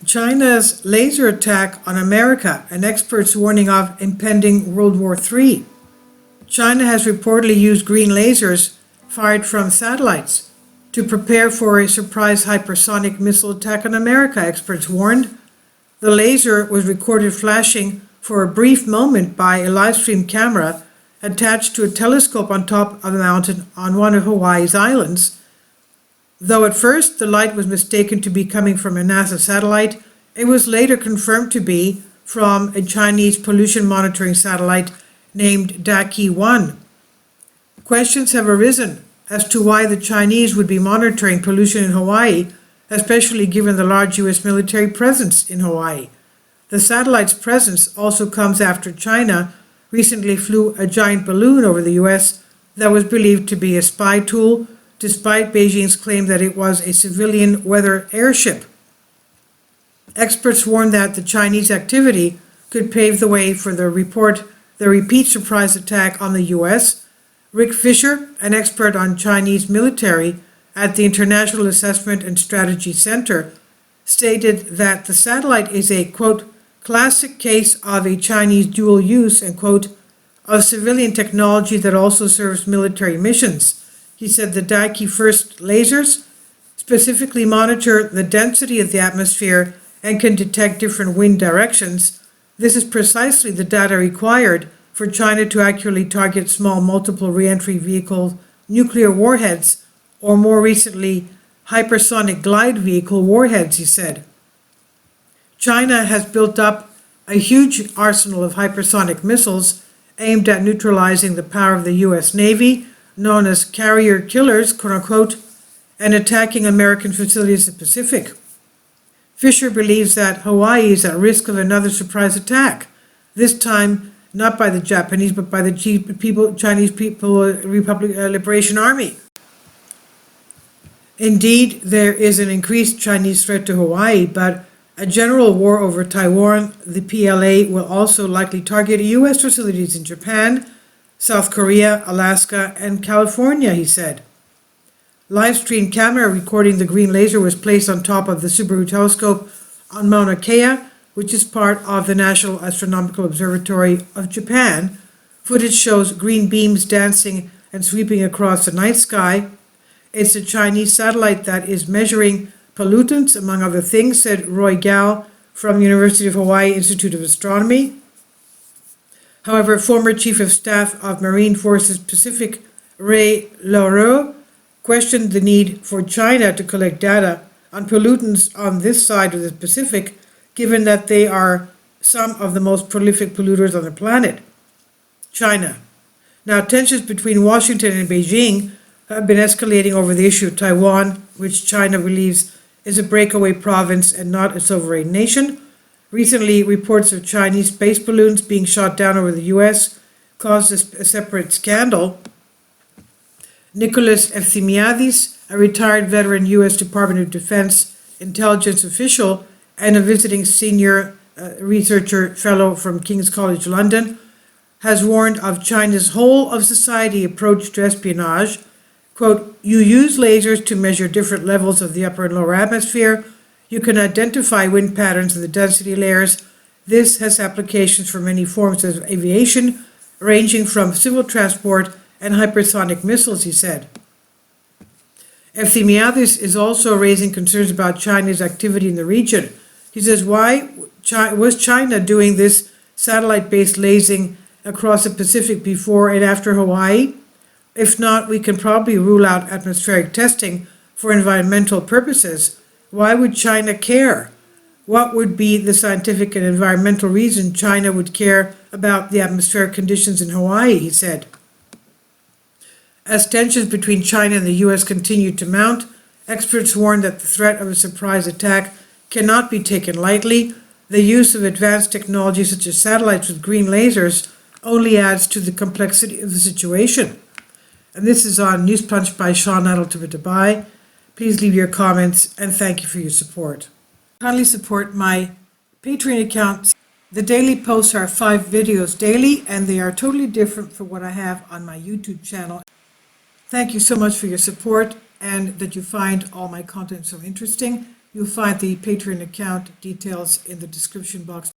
China's laser attack on America, and experts warning of impending World War III. China has reportedly used green lasers fired from satellites to prepare for a surprise hypersonic missile attack on America, experts warned. The laser was recorded flashing for a brief moment by a live stream camera attached to a telescope on top of a mountain on one of Hawaii's islands. Though at first the light was mistaken to be coming from a NASA satellite, it was later confirmed to be from a Chinese pollution monitoring satellite named Daqi-1. Questions have arisen as to why the Chinese would be monitoring pollution in Hawaii, especially given the large U.S. military presence in Hawaii. The satellite's presence also comes after China recently flew a giant balloon over the U.S. that was believed to be a spy tool, despite Beijing's claim that it was a civilian weather airship. Experts warn that the Chinese activity could pave the way for the repeat surprise attack on the U.S. Rick Fisher, an expert on Chinese military at the International Assessment and Strategy Center, stated that the satellite is a, quote, classic case of a Chinese dual use, and quote, of civilian technology that also serves military missions. He said the Daqi first lasers specifically monitor the density of the atmosphere and can detect different wind directions. This is precisely the data required for China to accurately target small multiple reentry vehicle nuclear warheads, or more recently, hypersonic glide vehicle warheads, he said. China has built up a huge arsenal of hypersonic missiles aimed at neutralizing the power of the U.S. Navy, known as carrier killers, quote-unquote, and attacking American facilities in the Pacific. Fisher believes that Hawaii is at risk of another surprise attack, this time not by the Japanese, but by the Chinese Liberation Army. Indeed, there is an increased Chinese threat to Hawaii, but a general war over Taiwan, the PLA, will also likely target U.S. facilities in Japan, South Korea, Alaska, and California, he said. Live stream camera recording the green laser was placed on top of the Subaru telescope on Mauna Kea, which is part of the National Astronomical Observatory of Japan. Footage shows green beams dancing and sweeping across the night sky. It's a Chinese satellite that is measuring pollutants, among other things, said Roy Gao from the University of Hawaii Institute of Astronomy. However, former Chief of Staff of Marine Forces Pacific, Ray Laureau, questioned the need for China to collect data on pollutants on this side of the Pacific, given that they are some of the most prolific polluters on the planet. China. Now, tensions between Washington and Beijing have been escalating over the issue of Taiwan, which China believes is a breakaway province and not a sovereign nation. Recently, reports of Chinese space balloons being shot down over the U.S. caused a separate scandal. Nicholas Efthimiadis, a retired veteran U.S. Department of Defense intelligence official and a visiting senior researcher fellow from King's College London, has warned of China's whole of society approach to espionage. Quote, you use lasers to measure different levels of the upper and lower atmosphere. You can identify wind patterns in the density layers. This has applications for many forms of aviation, ranging from civil transport and hypersonic missiles, he said. Efthimiadis is also raising concerns about China's activity in the region. He says, why was China doing this satellite-based lasing across the Pacific before and after Hawaii? If not, we can probably rule out atmospheric testing for environmental purposes. Why would China care? What would be the scientific and environmental reason China would care about the atmospheric conditions in Hawaii, he said. As tensions between China and the U.S. continue to mount, experts warn that the threat of a surprise attack cannot be taken lightly. The use of advanced technology such as satellites with green lasers only adds to the complexity of the situation. And this is on News Punch by Sean Adeltiba. Please leave your comments and thank you for your support. Kindly support my Patreon account. The daily posts are 5 videos daily, and they are totally different from what I have on my YouTube channel. Thank you so much for your support and that you find all my content so interesting. You'll find the Patreon account details in the description box